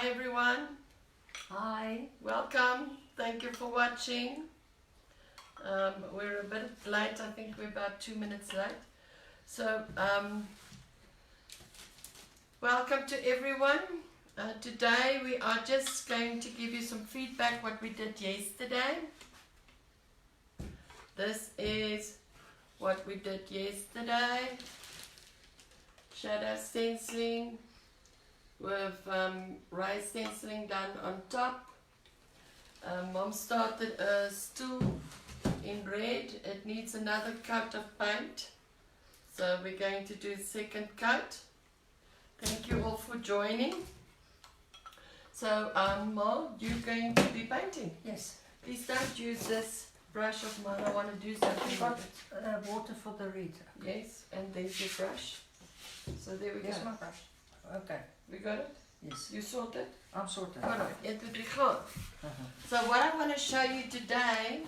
Hi everyone. Hi. Welcome. Thank you for watching. We're a bit late. I think we're about 2 minutes late. So, welcome to everyone. Today we are just going to give you some feedback what we did yesterday. This is what we did yesterday. Shadow stenciling with ray stenciling done on top. Mom started a stool in red. It needs another coat of paint, so we're going to do a second coat. Thank you all for joining. So Mom, you're going to be painting? Yes. Please don't use this brush of mine. I want to do something You've got with it. water for the reed. Yes, and there's your brush. So there we Here's go. my brush. Okay. We got it? Yes. You sorted? I'm sorted. Alright, het moet weer gaan. So what I want to show you today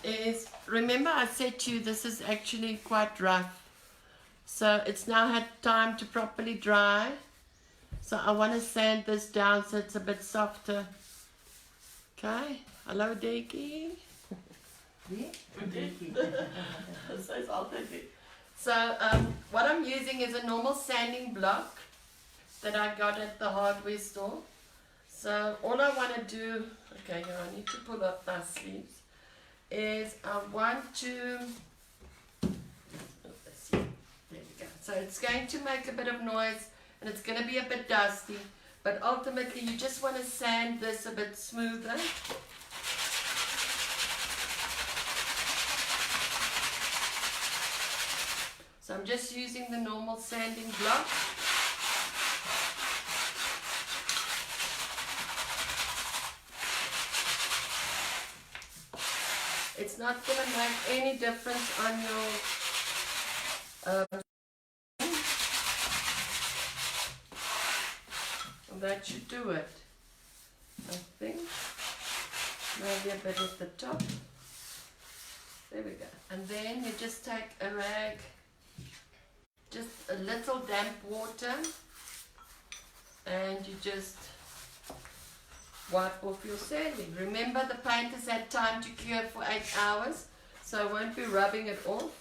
is, remember I said to you this is actually quite rough. So it's now had time to properly dry. So I want to sand this down so it's a bit softer. Okay? Hallo Dekkie. Wie? Sy's altyd die. So what I'm using is a normal sanding block that I got at the hardware store. So all I want to do, okay, here I need to pull up my sleeves, is I want to, let's see, there we go. So it's going to make a bit of noise and it's going to be a bit dusty, but ultimately you just want to sand this a bit smoother. So I'm just using the normal sanding block. It's not going to make any difference on your that should do it, I think. Maybe a bit at the top. There we go. And then you just take a rag, just a little damp water, and you just wipe off your sanding. Remember, the paint has had time to cure for 8 hours, so I won't be rubbing it off.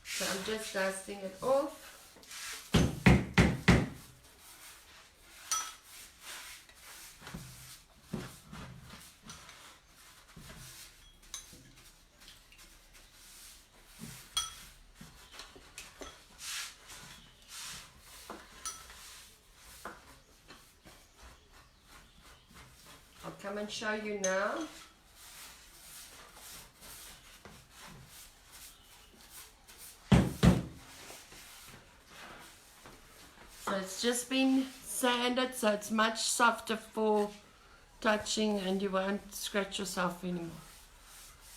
So I'm just dusting it off. I'll come and show you now. So it's just been sanded, so it's much softer for touching and you won't scratch yourself anymore.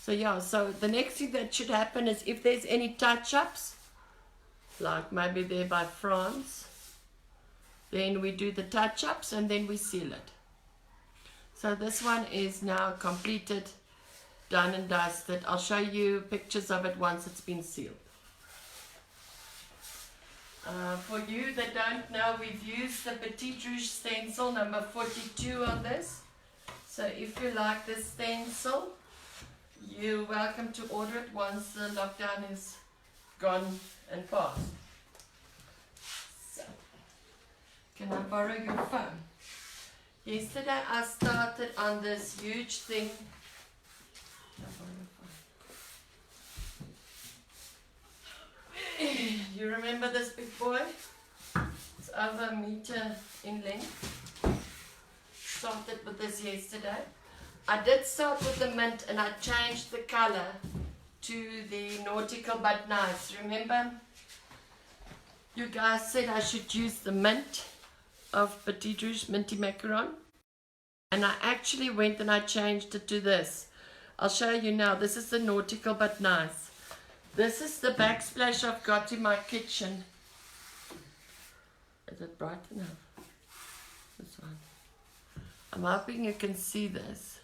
So yeah, so the next thing that should happen is if there's any touch-ups, like maybe there by France, then we do the touch-ups and then we seal it. So this one is now completed, done and dusted. I'll show you pictures of it once it's been sealed. For you that don't know, we've used the Petite Rouge stencil number 42 on this. So if you like this stencil, you're welcome to order it once the lockdown is gone and past. So, can I borrow your phone? Yesterday I started on this huge thing. You remember this big boy? It's over a meter in length. Started with this yesterday. I did start with the mint and I changed the color to the nautical but nice. Remember? You guys said I should use the mint of Petite Rouge Minty Macaron, and I actually went and I changed it to this. I'll show you now. This is the nautical but nice. This is the backsplash I've got in my kitchen. Is it bright enough? This one. I'm hoping you can see this.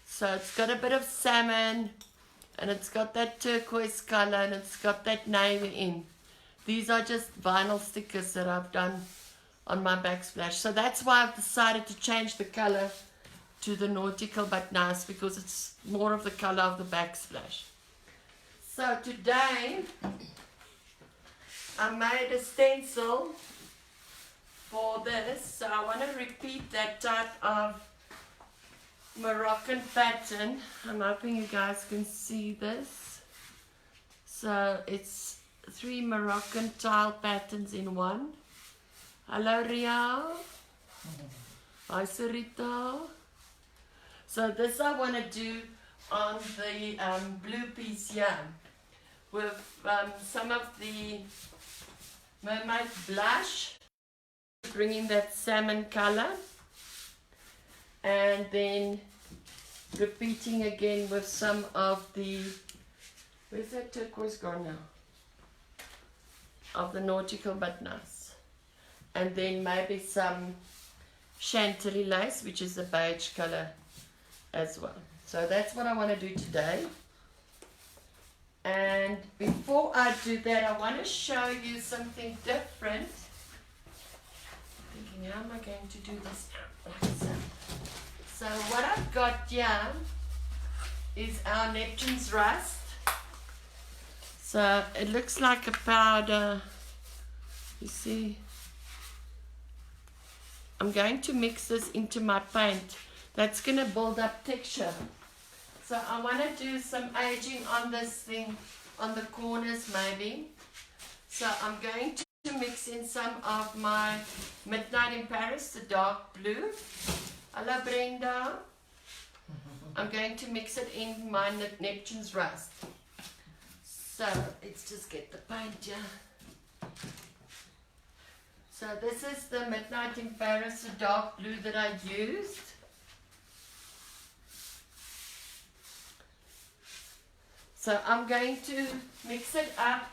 So it's got a bit of salmon and it's got that turquoise color and it's got that navy in. These are just vinyl stickers that I've done on my backsplash. So that's why I've decided to change the color to the nautical but nice, because it's more of the color of the backsplash. So today I made a stencil for this. So I want to repeat that type of Moroccan pattern. I'm hoping you guys can see this. So it's 3 Moroccan tile patterns in one. Hello Ria. Hi Sarita. So this I want to do on the blue piece here with some of the mermaid blush, bringing that salmon color, and then repeating again with some of the, where's that turquoise gone now, of the nautical but nice, and then maybe some chantilly lace, which is the beige color as well. So that's what I want to do today. And before I do that, I want to show you something different. Thinking, how am I going to do this now? Like so. So what I've got here is our Neptune's rust. So it looks like a powder. You see, I'm going to mix this into my paint. That's going to build up texture. So I want to do some aging on this thing, on the corners maybe. So I'm going to mix in some of my Midnight in Paris, the dark blue. Hello Brenda. I'm going to mix it in my Neptune's rust. So let's just get the paint here. So this is the Midnight in Paris, the dark blue that I used. So I'm going to mix it up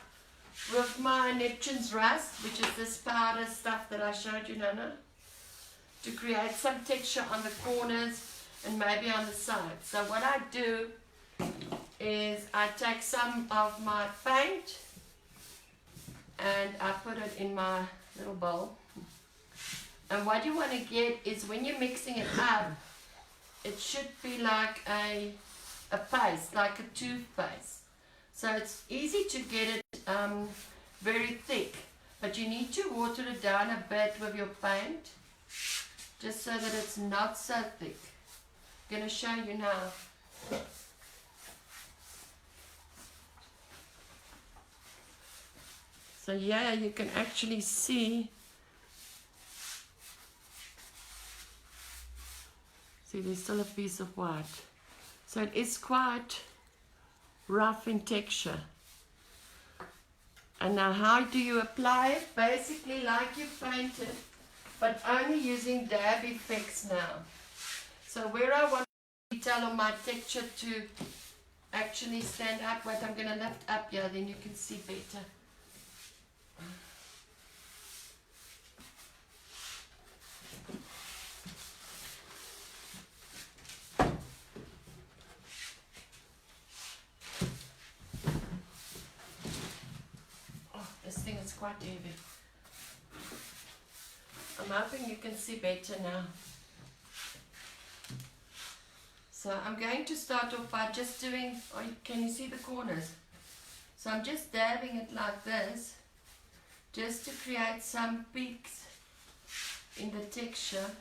with my Neptune's rust, which is this powder stuff that I showed you, Nana, to create some texture on the corners and maybe on the sides. So what I do is I take some of my paint and I put it in my little bowl. And what you want to get is, when you're mixing it up, it should be like a paste, like a toothpaste. So it's easy to get it very thick, but you need to water it down a bit with your paint, just so that it's not so thick. I'm going to show you now. So yeah, you can actually see there's still a piece of white. So it is quite rough in texture. And now how do you apply it? Basically like you painted, but only using dab effects now. So where I want the detail on my texture to actually stand up, wait, I'm going to lift up here, then you can see better. This thing is quite heavy. I'm hoping you can see better now. So I'm going to start off by just doing, can you see the corners? So I'm just dabbing it like this, just to create some peaks in the texture.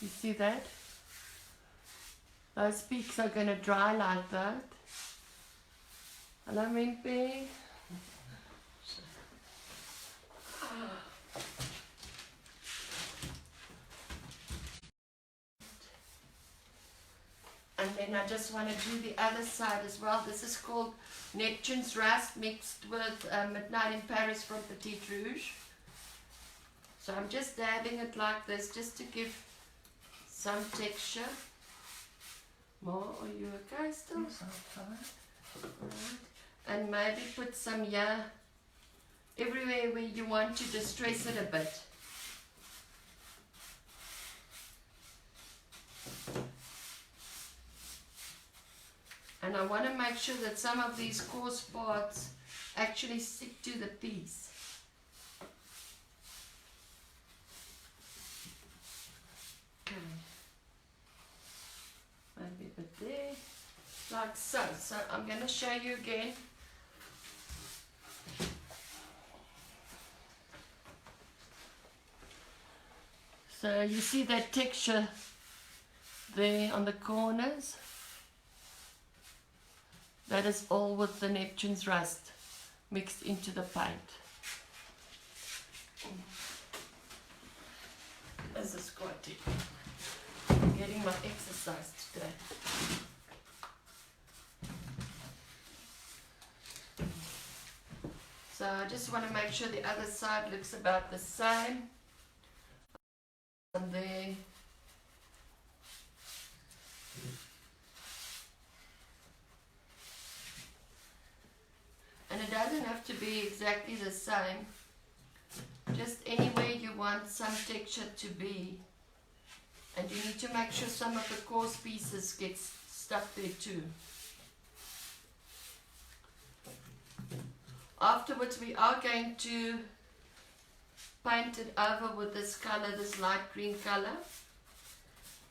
You see that? Those peaks are going to dry like that. Hello, Mimpy. And then I just want to do the other side as well. This is called Neptune's Rust mixed with Midnight in Paris from Petit Rouge. So I'm just dabbing it like this, just to give some texture. More, are you okay still? Yes, I'm fine. Alright. And maybe put some here, everywhere where you want to distress it a bit. And I want to make sure that some of these coarse parts actually stick to the piece. Okay. Maybe a bit there, like so. So I'm going to show you again. So you see that texture there on the corners? That is all with the Neptune's rust mixed into the paint. This is quite deep. I'm getting my exercise today. So I just want to make sure the other side looks about the same. And there. And it doesn't have to be exactly the same. Just anywhere you want some texture to be. And you need to make sure some of the coarse pieces get stuck there too. Afterwards we are going to paint it over with this color, this light green color.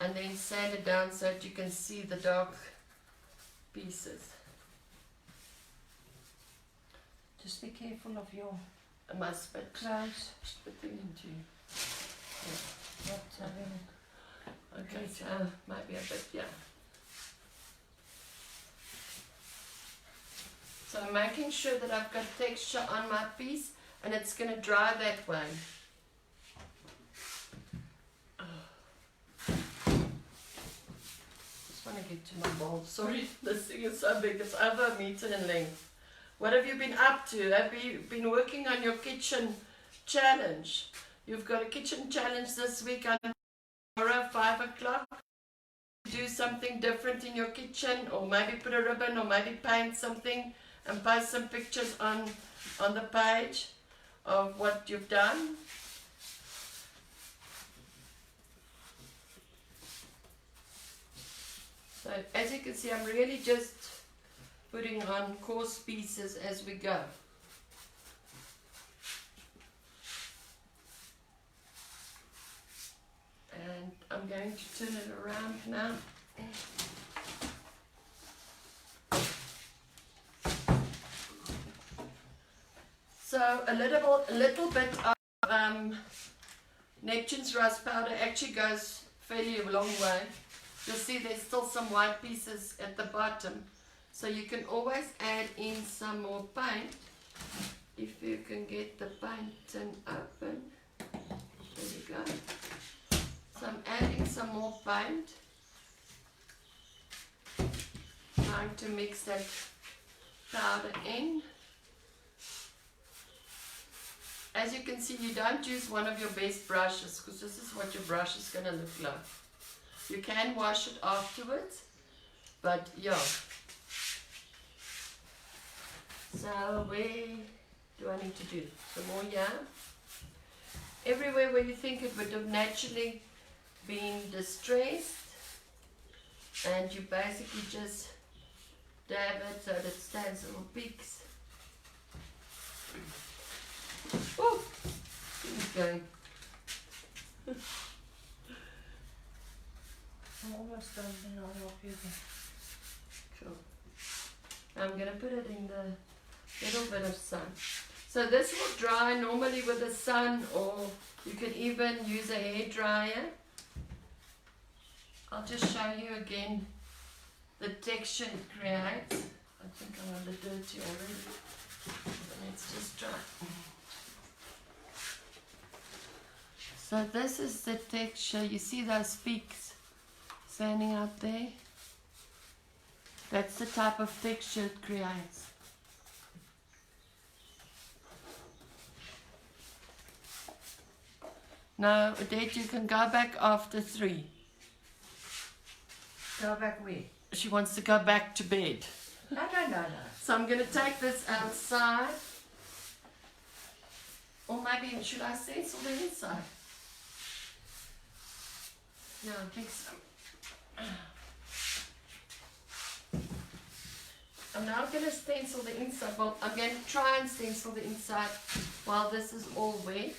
And then sand it down so that you can see the dark pieces. Just be careful of your I must spit clothes. spitting into you. Not having Okay, so maybe a bit, yeah. So I'm making sure that I've got texture on my piece and it's going to dry that way. Just want to get to my bowl. Sorry, this thing is so big. It's over a meter in length. What have you been up to? Have you been working on your kitchen challenge? You've got a kitchen challenge this week on tomorrow, 5 o'clock. Do something different in your kitchen, or maybe put a ribbon, or maybe paint something and post some pictures on the page of what you've done. So as you can see, I'm really just putting on coarse pieces as we go. And I'm going to turn it around now. So a little bit of Neptune's rust powder actually goes fairly a long way. You'll see there's still some white pieces at the bottom. So you can always add in some more paint if you can get the paint open. There you go. So I'm adding some more paint. Trying to mix that powder in. As you can see, you don't use one of your best brushes because this is what your brush is going to look like. You can wash it afterwards, but yeah. So where do I need to do? Some more yarn. Everywhere where you think it would have naturally been distressed, and you basically just dab it so that it stands little peaks. Oh, it's going. I'm almost done, then I'll help you again. Cool. I'm going to put it in the little bit of sun. So this will dry normally with the sun, or you can even use a hair dryer. I'll just show you again the texture it creates. I think I'm a bit dirty already. Let's just try. So this is the texture. You see those peaks standing out there? That's the type of texture it creates. Now, Odette, you can go back after 3. Go back where? She wants to go back to bed. No. So I'm going to take this outside. Or maybe, should I stencil the inside? No, I think so. I'm now going to stencil the inside. Well, I'm going to try and stencil the inside while this is all wet.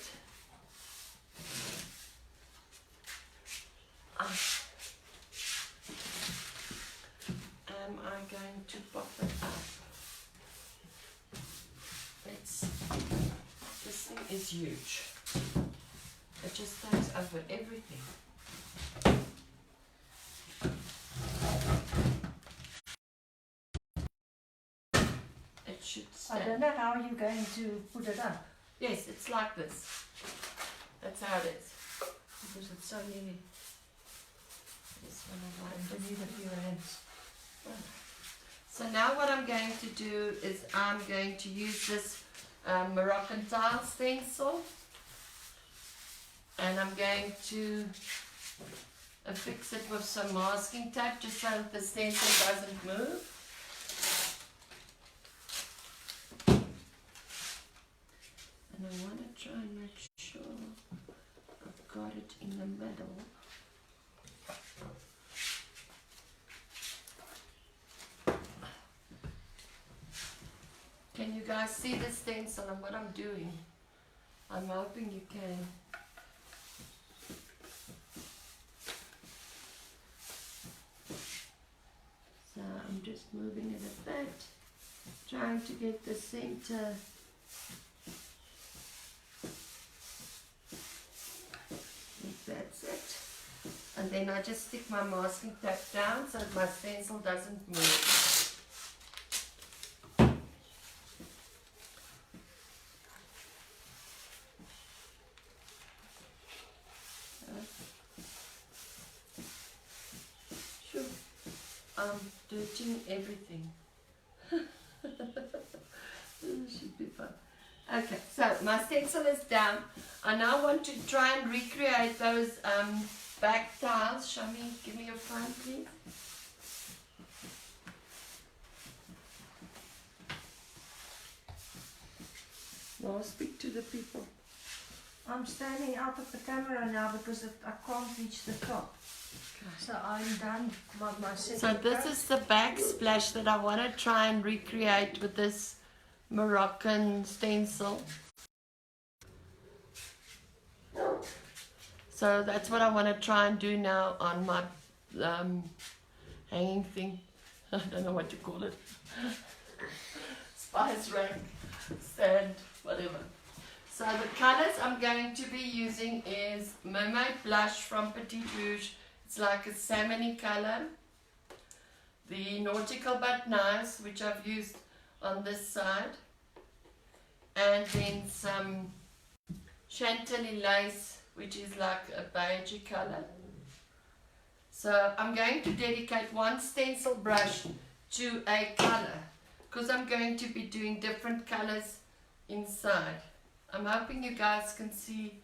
Am I going to pop it up? This thing is huge. It just goes over everything. It should stand. I don't know how you're going to put it up. Yes, it's like this. That's how it is. Because it's so nearly This one I like. underneath of your hands. So now what I'm going to do is I'm going to use this Moroccan tile stencil, and I'm going to affix it with some masking tape just so that the stencil doesn't move. And I want to try and make sure I've got it in the middle. Can you guys see the stencil and what I'm doing? I'm hoping you can. So I'm just moving it a bit, trying to get the center. That's it. And then I just stick my masking tape down so that my stencil doesn't move. Sure. I'm dirtying everything. This should be fun. Okay, so my stencil is down. I now want to try and recreate those back tiles. Show me, give me your phone, please. Now speak to the people. I'm standing out of the camera now because I can't reach the top. So I'm done my second So this coat. is the backsplash that I want to try and recreate with this Moroccan stencil. So that's what I want to try and do now on my hanging thing. I don't know what you call it. Spice rack, stand, whatever. So the colors I'm going to be using is Mermaid Blush from Petite Rouge. It's like a salmony color. The Nautical But Nice, which I've used on this side. And then some Chantilly lace, which is like a beige color. So I'm going to dedicate one stencil brush to a color, because I'm going to be doing different colors inside. I'm hoping you guys can see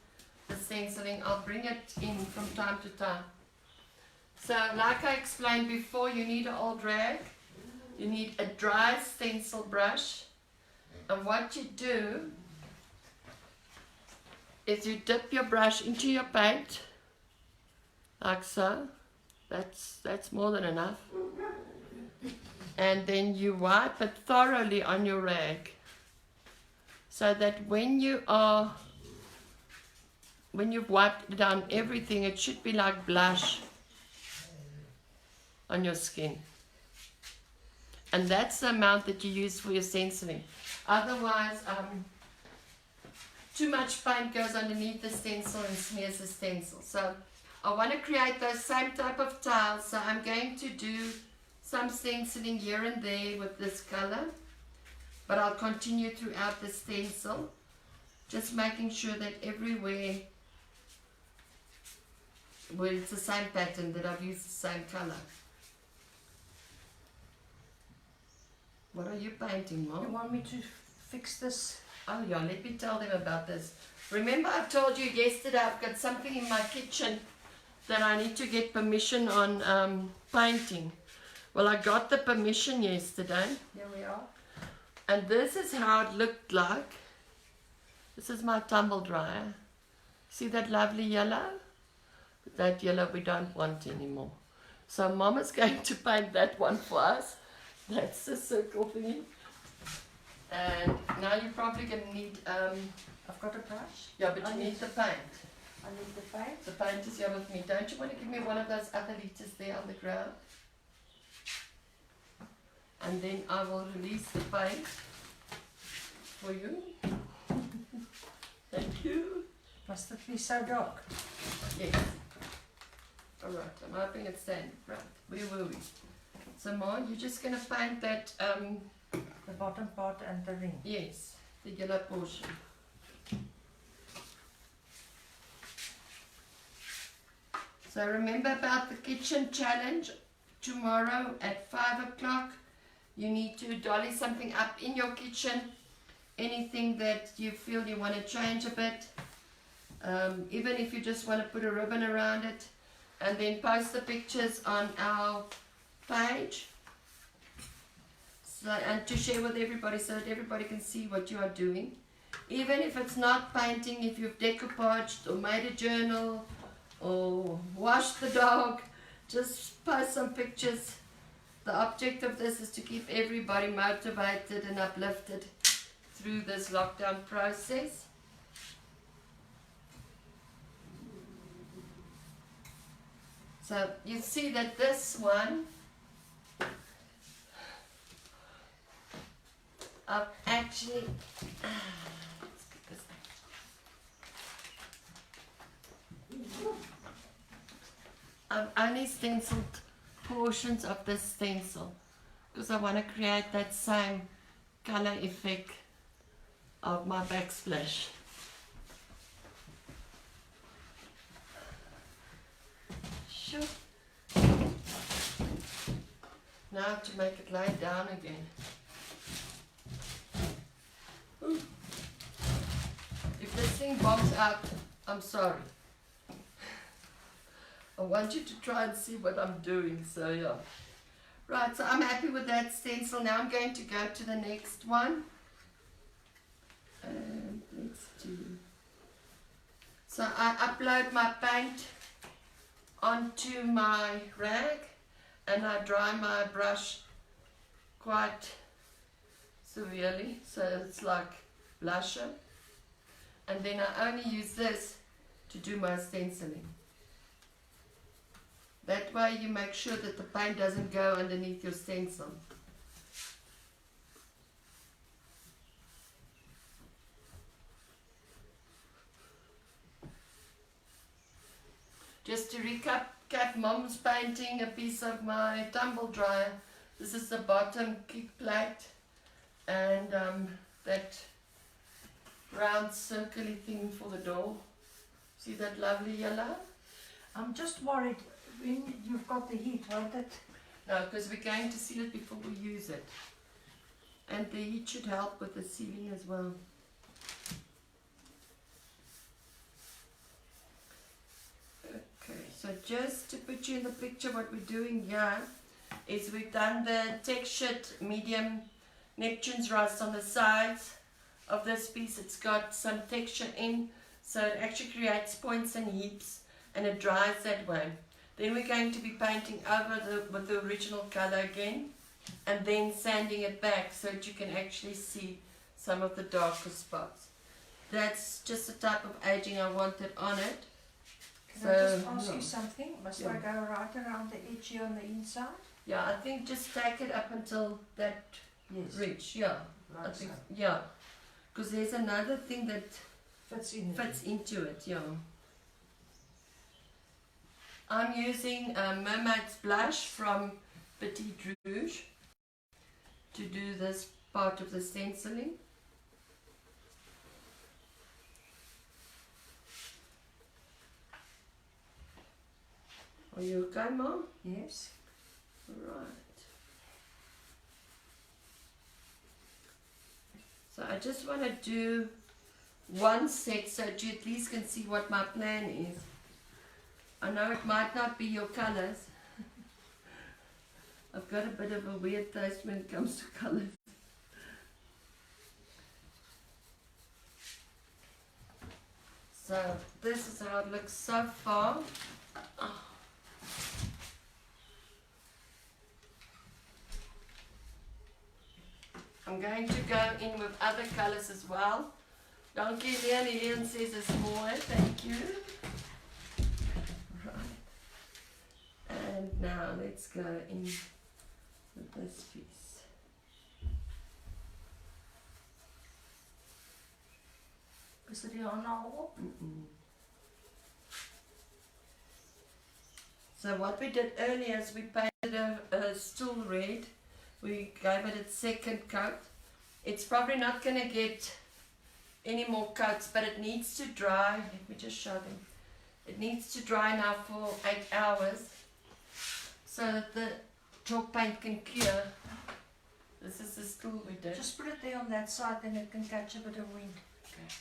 the stenciling. I'll bring it in from time to time. So like I explained before, you need an old rag, you need a dry stencil brush, and what you do is you dip your brush into your paint, like so. That's more than enough. And then you wipe it thoroughly on your rag, so that when you've wiped down everything, it should be like blush on your skin. And that's the amount that you use for your stenciling. Otherwise, too much paint goes underneath the stencil and smears the stencil. So I want to create those same type of tiles. So I'm going to do some stenciling here and there with this color, but I'll continue throughout the stencil, just making sure that everywhere where it's the same pattern, that I've used the same color. What are you painting, Mom? You want me to fix this? Oh yeah, let me tell them about this. Remember I told you yesterday I've got something in my kitchen that I need to get permission on painting. Well, I got the permission yesterday. There we are. And this is how it looked like. This is my tumble dryer. See that lovely yellow? That yellow we don't want anymore. So Mom is going to paint that one for us. That's the circle thingy. And now you're probably going to need, I've got a brush. yeah, but you need the paint. I need the paint. The paint is here with me. Don't you want to give me one of those other liters there on the ground? And then I will release the paint for you. Thank you. Must it be so dark? Yes. Alright, I'm hoping it's standing. Right, where were we? So Ma, you're just going to paint that, The bottom part and the ring. yes, the yellow portion. So remember about the kitchen challenge tomorrow at 5 o'clock. You need to dolly something up in your kitchen. Anything that you feel you want to change a bit. Even if you just want to put a ribbon around it. And then post the pictures on our page. So, and to share with everybody so that everybody can see what you are doing. Even if it's not painting, if you've decoupaged or made a journal or washed the dog, just post some pictures. The object of this is to keep everybody motivated and uplifted through this lockdown process. So you see that this one, I've actually, let's get this out. I've only stenciled portions of this stencil because I want to create that same color effect of my backsplash. Sure. Now to make it lay down again. Ooh. If this thing bombs out, I'm sorry. I want you to try and see what I'm doing, so yeah. Right, so I'm happy with that stencil. Now I'm going to go to the next one. And let's do... So I upload my paint onto my rag and I dry my brush quite severely, so it's like blusher. And then I only use this to do my stenciling. That way you make sure that the paint doesn't go underneath your stencil. Just to recap, Mom's painting a piece of my tumble dryer. This is the bottom kick plate and that round circly thing for the door. See that lovely yellow? I'm just worried when you've got the heat, won't it? No, because we're going to seal it before we use it. And the heat should help with the sealing as well. Okay, so just to put you in the picture, what we're doing here is we've done the textured medium Neptune's rust on the sides of this piece. It's got some texture in, so it actually creates points and heaps and it dries that way. Then we're going to be painting over with the original color again and then sanding it back so that you can actually see some of the darker spots. That's just the type of aging I wanted on it. Can I just ask you something? Must I go right around the edge here on the inside? Yeah, I think just take it up until that ridge. Yeah, Like I think, so. yeah. Because there's another thing that Fits in. fits into it, yeah. I'm using Mermaid's Blush from Petit Rouge to do this part of the stenciling. Are you okay, Mom? Yes. Right. So I just want to do one set so that you at least can see what my plan is. I know it might not be your colors. I've got a bit of a weird taste when it comes to colors. So this is how it looks so far. going to go in with other colors as well. Donkey Leon says it's more, thank you. Right. And now let's go in with this piece. Is it on now? So what we did earlier is we painted a stool red. We gave it its second coat. It's probably not going to get any more coats, but it needs to dry. Let me just show them. It needs to dry now for 8 hours so that the chalk paint can cure. This is the stool we did. Just put it there on that side, then it can catch a bit of wind. Okay.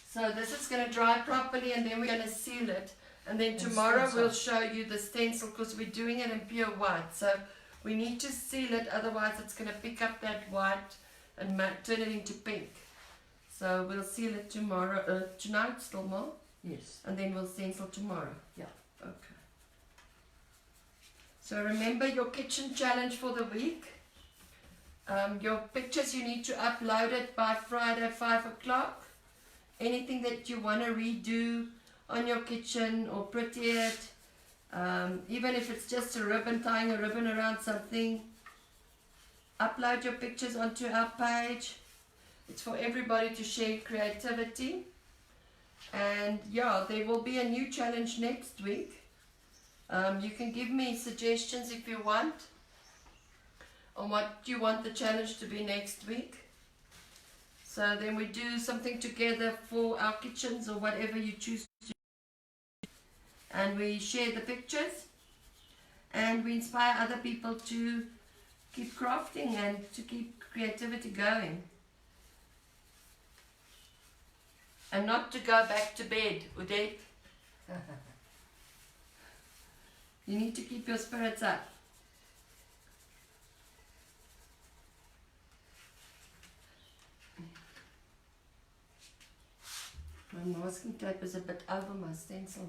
So this is going to dry properly, and then we're going to seal it. And then tomorrow we'll show you the stencil, because we're doing it in pure white. So we need to seal it, otherwise it's going to pick up that white and turn it into pink. So we'll seal it tomorrow, tonight still more? Yes. And then we'll stencil tomorrow? Yeah. Okay. So remember your kitchen challenge for the week. Your pictures, you need to upload it by Friday 5 o'clock. Anything that you want to redo on your kitchen or pretty it, even if it's just a ribbon, tying a ribbon around something, upload your pictures onto our page. It's for everybody to share creativity. And yeah, there will be a new challenge next week. You can give me suggestions if you want on what you want the challenge to be next week. So then we do something together for our kitchens or whatever you choose to do. And we share the pictures and we inspire other people to keep crafting and to keep creativity going. And not to go back to bed, Udette. You need to keep your spirits up. My masking tape is a bit over my stencil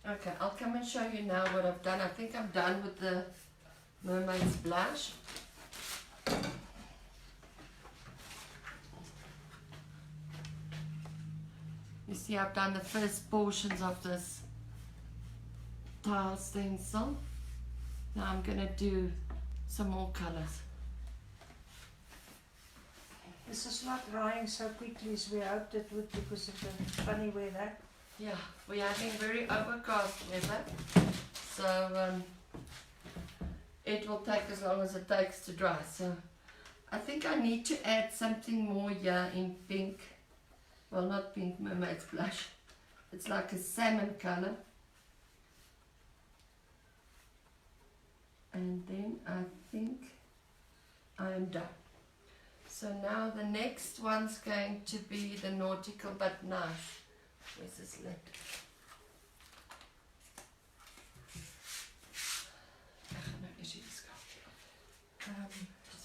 now. Okay, I'll come and show you now what I've done. I think I'm done with the mermaid's blush. You see, I've done the first portions of this tile stencil. Now I'm going to do some more colors. This is not drying so quickly as we hoped it would because of the funny weather. Yeah, we're having very overcast weather, so it will take as long as it takes to dry. So I think I need to add something more here in pink. Well, not pink, mermaid's blush. It's like a salmon color. And then I think I am done. So now the next one's going to be the nautical but nice. Where's this lid?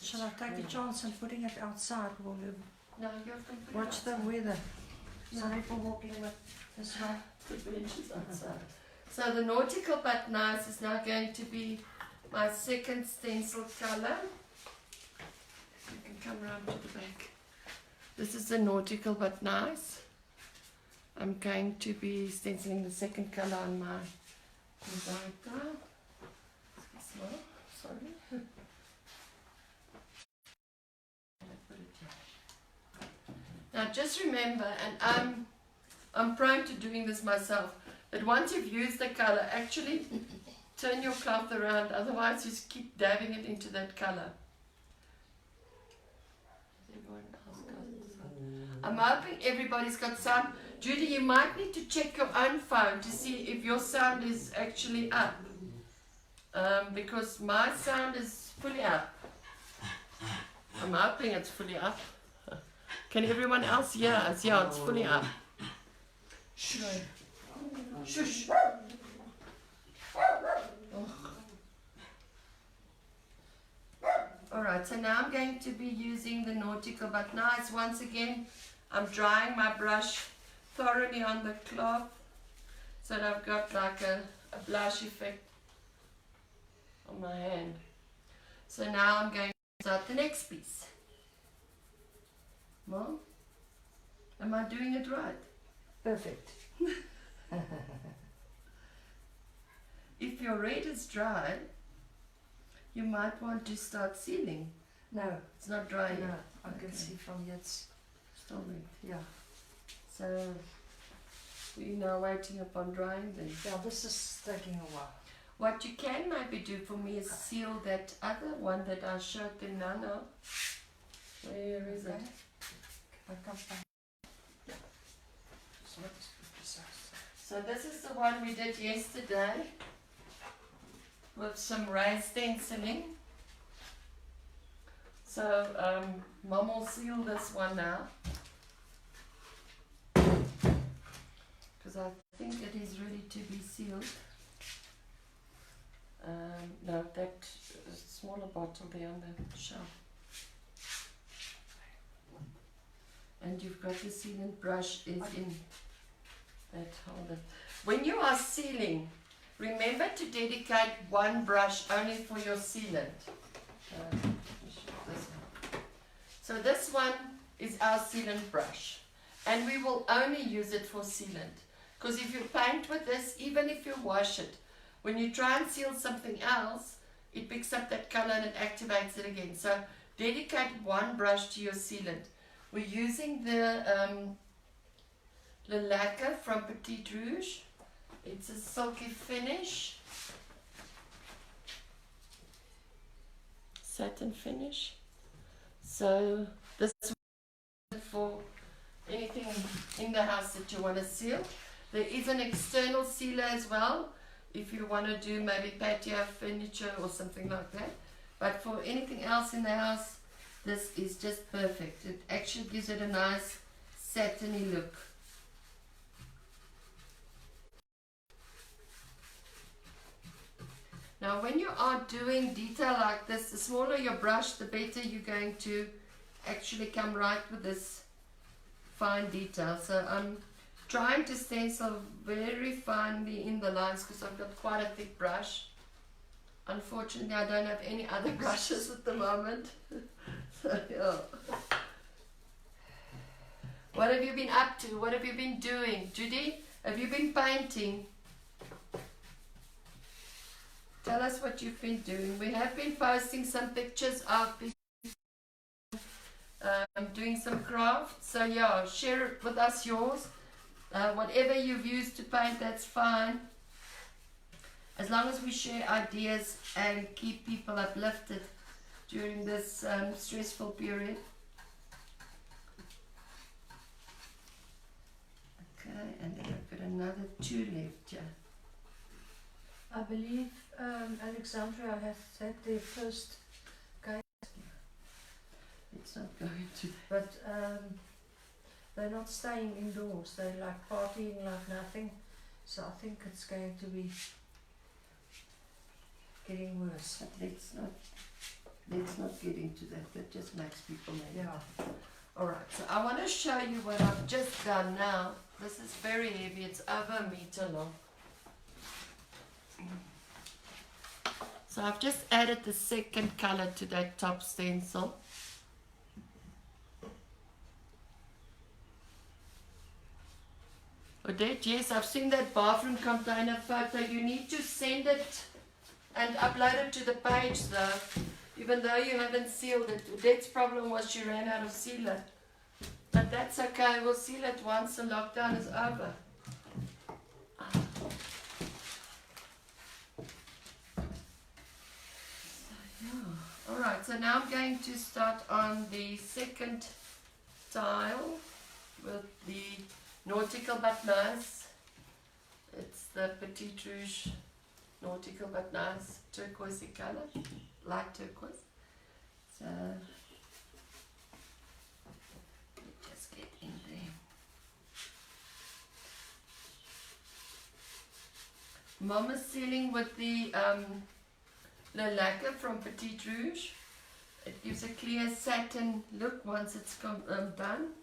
Shall I take a chance on putting it outside? Will you No, you can put watch it the outside. weather? No. Some people walking with this one. The benches outside. So the nautical but nice is now going to be my second stencil color. You can come around to the back. This is the nautical but nice. I'm going to be stenciling the second color on my design. Sorry. Now just remember, and I'm prone to doing this myself, but once you've used the color, actually turn your cloth around, otherwise you just keep dabbing it into that color. I'm hoping everybody's got sound. Judy, you might need to check your own phone to see if your sound is actually up. Because my sound is fully up. I'm hoping it's fully up. Can everyone else hear us? Yeah, it's fully up. Shush. Shush. Oh. Alright, so now I'm going to be using the nautical but nice. Once again, I'm drying my brush thoroughly on the cloth so that I've got like a blush effect on my hand. So now I'm going to start the next piece. Mom, am I doing it right? Perfect. If your red is dry, you might want to start sealing. No, It's not dry yet. no, I Okay. can see from here it's, Still red. yeah. So we're now waiting upon drying then. Yeah, this is taking a while. What you can maybe do for me is seal that other one that I showed them now. Where is it? I come back. So let us put this out. So this is the one we did yesterday with some raised stenciling. So Mom will seal this one now, because I think it is ready to be sealed. No, that smaller bottle there on the shelf. And you've got the sealant brush is in that holder. When you are sealing, remember to dedicate one brush only for your sealant. So this one is our sealant brush, and we will only use it for sealant, because if you paint with this, even if you wash it, when you try and seal something else, it picks up that color and it activates it again. So dedicate one brush to your sealant. We're using the lacquer from Petit Rouge. It's a silky finish, satin finish. So this is for anything in the house that you want to seal. There is an external sealer as well, if you want to do maybe patio furniture or something like that. But for anything else in the house, this is just perfect. It actually gives it a nice satiny look. Now when you are doing detail like this, the smaller your brush, the better you're going to actually come right with this fine detail. So I'm trying to stencil very finely in the lines because I've got quite a thick brush. Unfortunately, I don't have any other brushes at the moment. So, yeah. What have you been up to? What have you been doing? Judy, have you been painting? Tell us what you've been doing. We have been posting some pictures of doing some crafts. So yeah, share it with us, yours. Whatever you've used to paint, that's fine. As long as we share ideas and keep people uplifted during this stressful period. Okay, and then I've got another 2 left here. I believe Alexandria has had their first guy, It's not going to. but they're not staying indoors. They're like partying like nothing. So I think it's going to be getting worse. But let's not get into that. That just makes people mad. Yeah. Alright, so I want to show you what I've just done now. This is very heavy. It's over a meter long. So I've just added the second color to that top stencil. Odette, yes, I've seen that bathroom container photo. You need to send it and upload it to the page though, even though you haven't sealed it. Odette's problem was she ran out of sealer. But that's okay, we'll seal it once the lockdown is over. Alright, so now I'm going to start on the second tile with the Nautical But Nice. It's the Petit Rouge Nautical But Nice turquoisey color, light turquoise. So, just get in there. Mom is sealing with the lacquer from Petit Rouge. It gives a clear satin look once it's done.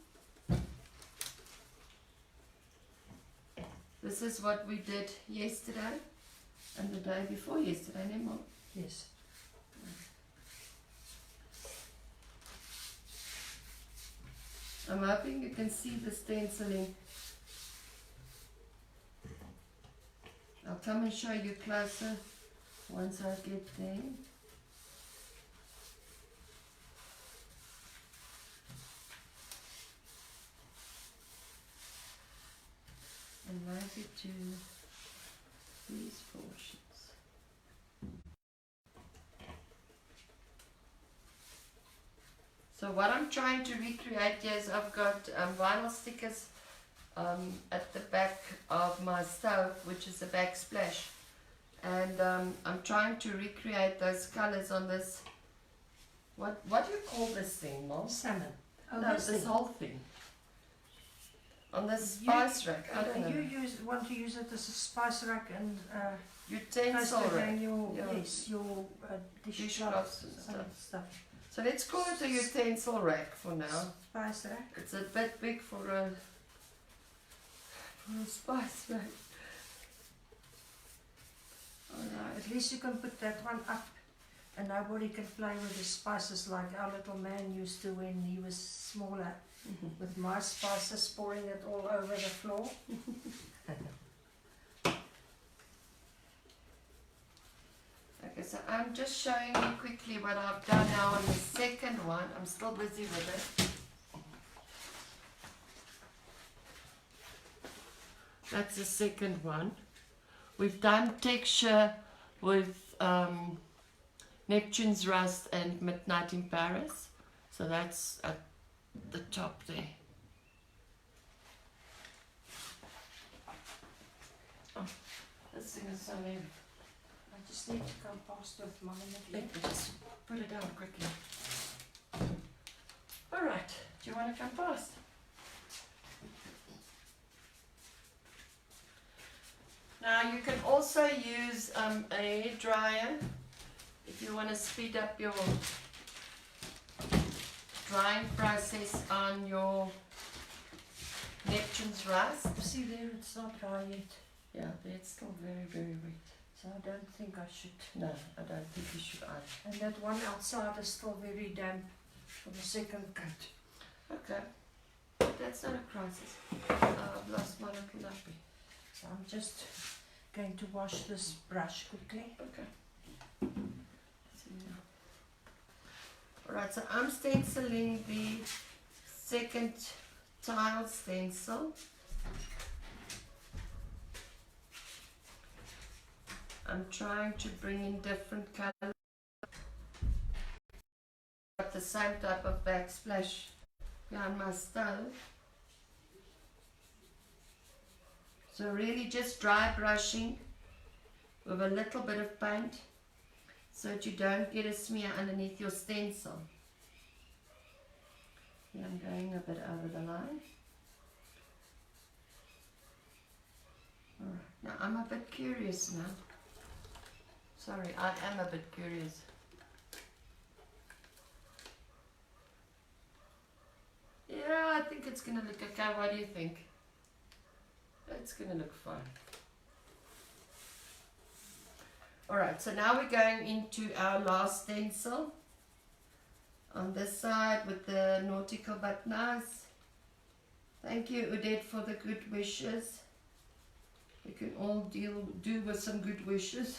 This is what we did yesterday and the day before yesterday, Nemo. Yes. I'm hoping you can see the stenciling. I'll come and show you closer once I get there. And maybe to these portions. So what I'm trying to recreate here is I've got vinyl stickers at the back of my stove, which is a backsplash, and I'm trying to recreate those colors on this. What do you call this thing, Mom? Salmon. Oh, No, this whole thing. On this spice rack. I don't know. You want to use it as a spice rack and Utensil rack. Your, Yeah. yes, your dish Dishcloths cloths and and stuff. So let's call it a utensil rack for now. Spice rack. It's a bit big for a spice rack. Alright. At least you can put that one up and nobody can play with the spices like our little man used to when he was smaller. With my spices, pouring it all over the floor. Okay, so I'm just showing you quickly what I've done now on the second one. I'm still busy with it. That's the second one. We've done texture with Neptune's Rust and Midnight in Paris. So that's at the top there. Oh, this thing is so heavy. I just need to come past with mine Let again. me just put it down quickly. Alright, do you want to come past? Now you can also use a hair dryer if you want to speed up your drying process on your Neptune's Rust. See there, it's not dry yet. Yeah, it's still very, very wet. So I don't think I should. No, I don't think you should either. And that one outside is still very damp for the second coat. Okay, that's not a crisis. I've lost my little nappy. So I'm just going to wash this brush quickly. Okay. Alright, so I'm stenciling the second tile stencil. I'm trying to bring in different colors. Got the same type of backsplash behind my stove. So really just dry brushing with a little bit of paint so that you don't get a smear underneath your stencil. Here I'm going a bit over the line. Alright, now I'm a bit curious now. Sorry, I am a bit curious. Yeah, I think it's gonna look okay. What do you think? It's gonna look fine. Alright, so now we're going into our last stencil. On this side with the nautical but nice. Thank you, Udette, for the good wishes. We can all do with some good wishes.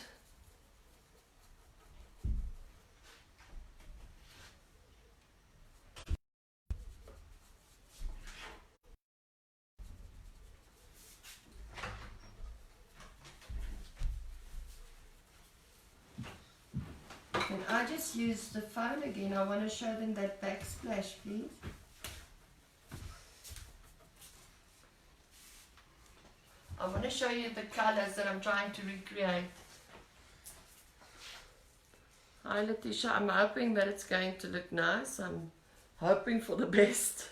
And I just use the phone again. I want to show them that backsplash, please. I want to show you the colors that I'm trying to recreate. Hi Letitia, I'm hoping that it's going to look nice. I'm hoping for the best.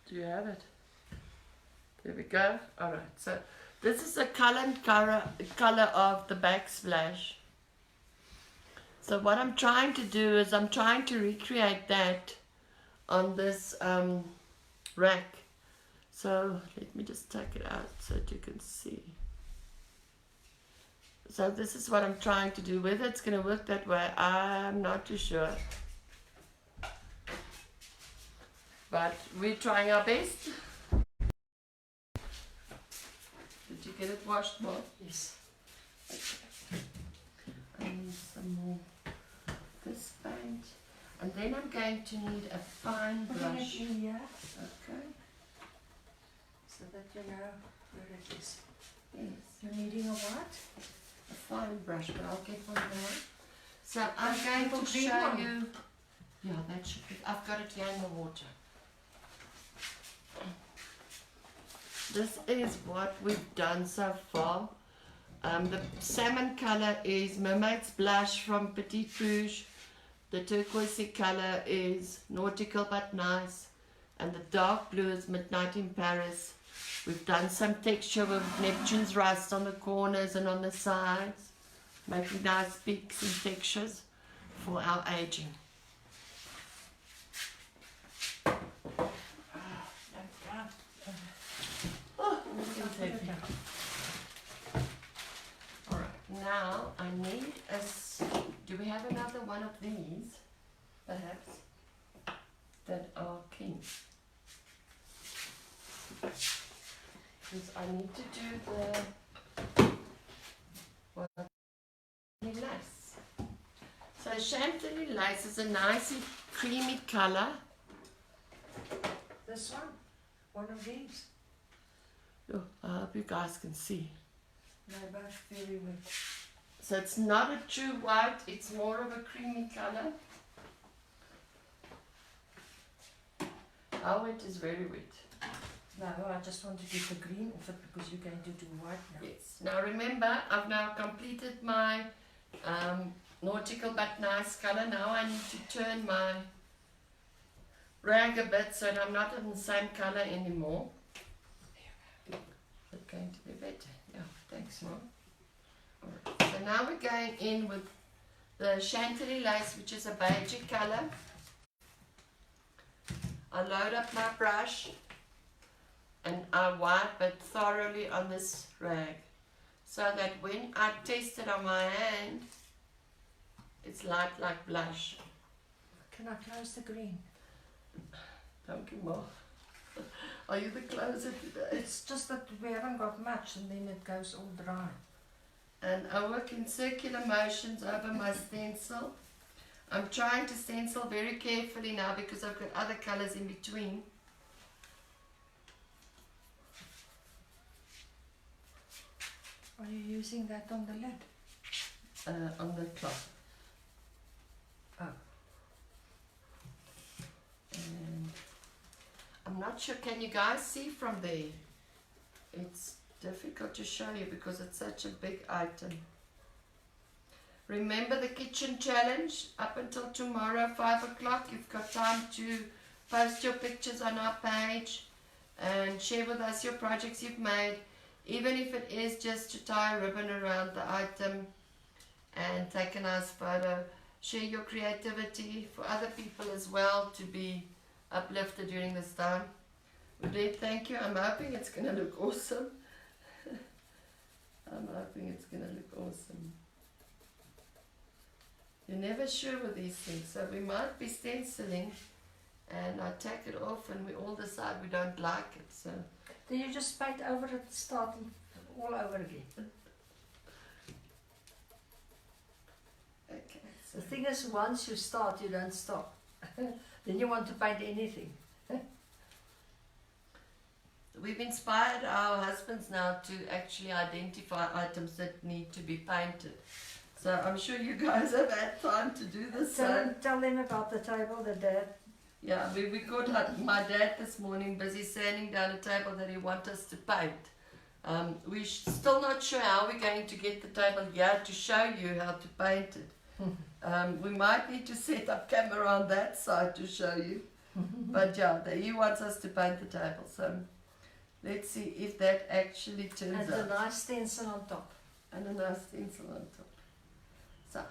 Do you have it? There we go. Alright, so this is the color of the backsplash. So what I'm trying to do is I'm trying to recreate that on this rack. So let me just take it out so that you can see. So this is what I'm trying to do. Whether it's going to work that way, I'm not too sure. But we're trying our best. Did you get it washed more? Yes. I need some more this paint. And then I'm going to need a fine brush. Yeah. Okay. So that you know where it is. Yes. You're needing a what? A fine brush, but I'll get one more. So I'm going to green show one. you. Yeah, that should be. I've got it here in the water. This is what we've done so far. The salmon color is Mermaid's Blush from Petit Rouge. The turquoisey color is Nautical but Nice. And the dark blue is Midnight in Paris. We've done some texture with Neptune's Rust on the corners and on the sides, making nice peaks and textures for our aging. Alright, now I need do we have another one of these, perhaps, that are king? Because I need to do the lace. So Chantilly lace is a nice creamy color. This one of these. Oh, I hope you guys can see. They're both very wet. So it's not a true white, it's more of a creamy color. Our wet is very wet. No, I just want to get the green off it because you're going to do white now. Yes. Now remember, I've now completed my nautical but nice color. Now I need to turn my rag a bit so that I'm not in the same color anymore. It's going to be better. Yeah, thanks, Mom. Alright. So now we're going in with the Chantilly lace, which is a beige color. I load up my brush and I wipe it thoroughly on this rag so that when I test it on my hand, it's light like blush. Can I close the green? Don't give more. Are you the closer today? It's just that we haven't got much and then it goes all dry. And I work in circular motions over my stencil. I'm trying to stencil very carefully now because I've got other colors in between. Are you using that on the lid? On the cloth. Oh. And I'm not sure, can you guys see from there? It's difficult to show you because it's such a big item. Remember the kitchen challenge up until tomorrow 5 o'clock. You've got time to post your pictures on our page and share with us your projects you've made, even if it is just to tie a ribbon around the item and take a nice photo. Share your creativity for other people as well to be uplifted during this time. Udette, thank you. I'm hoping it's going to look awesome. I'm hoping it's going to look awesome. You're never sure with these things, so we might be stenciling and I take it off and we all decide we don't like it. So Then you just paint over it, start all over again. okay. So The thing is, once you start, you don't stop. Then you want to paint anything. we've inspired our husbands now to actually identify items that need to be painted. So I'm sure you guys have had time to do this. Tell them about the table, the dad. Yeah, we caught my dad this morning busy sanding down a table that he wants us to paint. We're still not sure how we're going to get the table here to show you how to paint it. We might need to set up camera on that side to show you. But yeah, he wants us to paint the table. So let's see if that actually turns And out. a nice stencil on top. And a nice stencil on top. So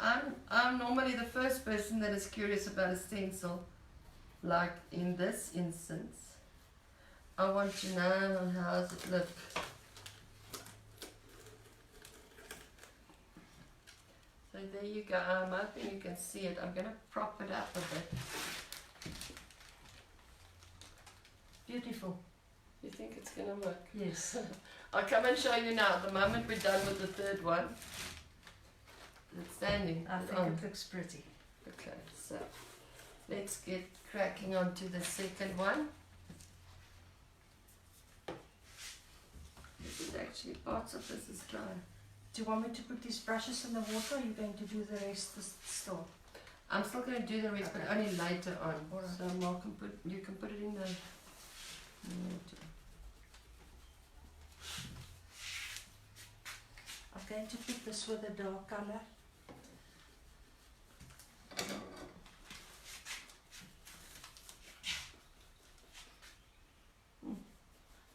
I'm normally the first person that is curious about a stencil, like in this instance. I want to know how does it look. So there you go. I'm hoping you can see it. I'm going to prop it up a bit. Beautiful. You think it's going to work? Yes. I'll come and show you now. The moment we're done with the third one. It's standing. I think it looks pretty. Okay, so let's get cracking on to the second one. This is actually, parts of this is dry. Do you want me to put these brushes in the water, or are you going to do the rest still? I'm still going to do the rest, Okay. but only later on. Alright. So Mark can you can put it in the water. I'm going to pick this with a dark colour.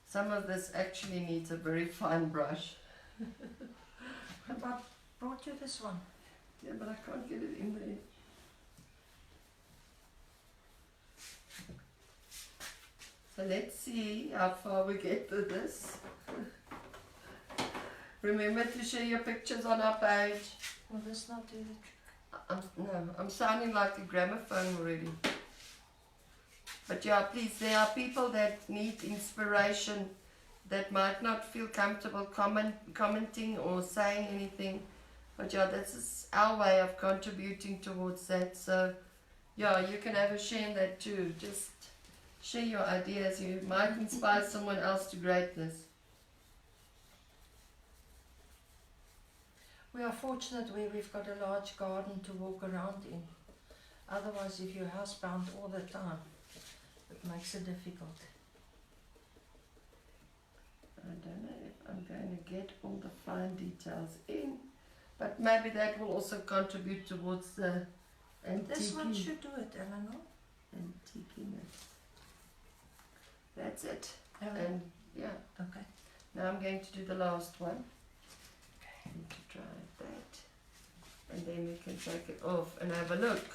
Some of this actually needs a very fine brush. I brought you this one. Yeah, but I can't get it in there. So let's see how far we get with this. Remember to share your pictures on our page. Will this not do the trick? I'm sounding like a gramophone already. But yeah, please, there are people that need inspiration that might not feel comfortable commenting or saying anything. But yeah, this is our way of contributing towards that. So yeah, you can have a share in that too. Just share your ideas. You might inspire someone else to greatness. We are fortunate where we've got a large garden to walk around in. Otherwise, if you're housebound all the time, it makes it difficult. I don't know if I'm going to get all the fine details in, but maybe that will also contribute towards the This one antiquing. should do it, Eleanor. Antiquing it. That's it. Eleanor. And yeah, Okay. now I'm going to do the last one. Need to try that, and then we can take it off and have a look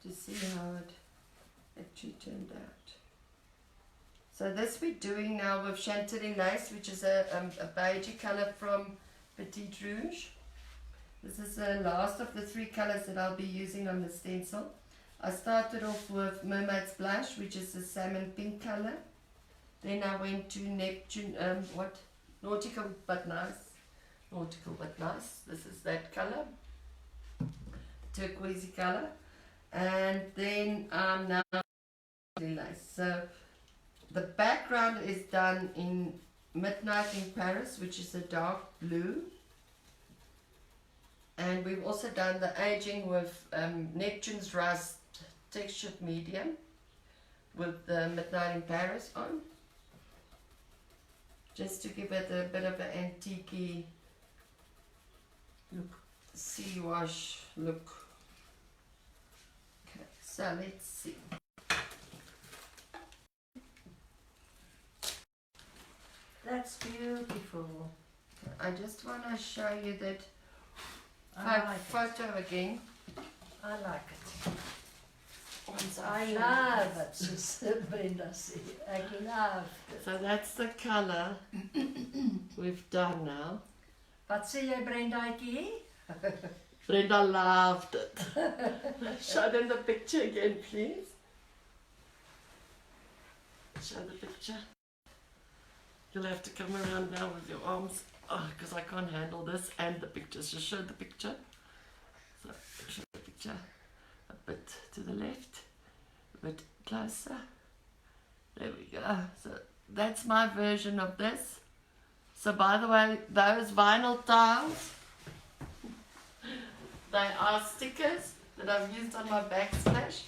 to see how it actually turned out. So this we're doing now with Chantilly lace, which is a beigey color from Petite Rouge. This is the last of the 3 colors that I'll be using on the stencil. I started off with Mermaid's Blush, which is a salmon pink color. Then I went to Neptune, Nautical but nice. Nautical but nice. This is that color, turquoisey color, and then now lace. So the background is done in Midnight in Paris, which is a dark blue, and we've also done the aging with Neptune's Rust textured medium with the Midnight in Paris on, just to give it a bit of an antique look, sea wash look. Okay, so let's see. That's beautiful. I just want to show you that I like it. photo again. I like it. Once I I've shown love you it, Sister Brenda. I love this. it. So that's the color we've done now. Wat sê jy, Brendaatjie? Brenda loved it. Show them the picture again, please. Show the picture. You'll have to come around now with your arms, because I can't handle this and the pictures. Just show the picture. So show the picture a bit to the left, a bit closer. There we go. So that's my version of this. So by the way, those vinyl tiles, they are stickers that I've used on my backsplash,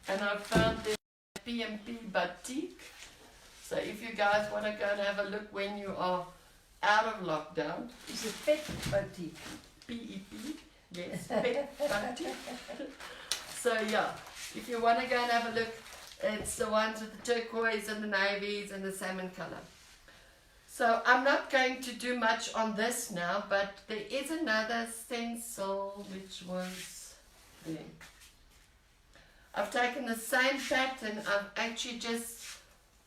and I found them at PMP Boutique. So if you guys want to go and have a look when you are out of lockdown, Is it Pet Boutique? PEP, yes, Pet Boutique. So yeah, if you want to go and have a look, it's the ones with the turquoise and the navies and the salmon color. So I'm not going to do much on this now, but there is another stencil which was there. I've taken the same pattern, I've actually just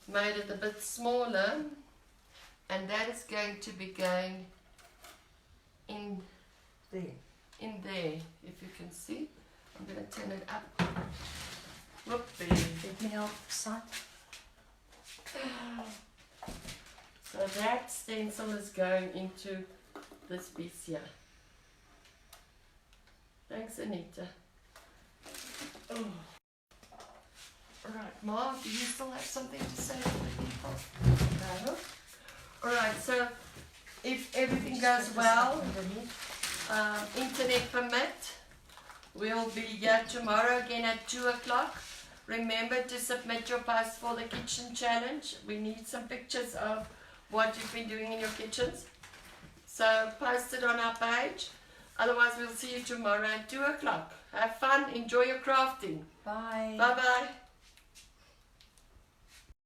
made it a bit smaller, and that is going to be going in There. if you can see. I'm going to turn it up. Whoopee. Let me help side. So that stencil is going into this piece here. Thanks, Anita. Oh. Alright, Ma, do you still have something to say to the people? No? Alright, so if everything goes well, internet permit, we'll be here tomorrow again at 2 o'clock. Remember to submit your post for the kitchen challenge. We need some pictures of what you've been doing in your kitchens. So post it on our page. Otherwise, we'll see you tomorrow at 2 o'clock. Have fun. Enjoy your crafting. Bye. Bye-bye.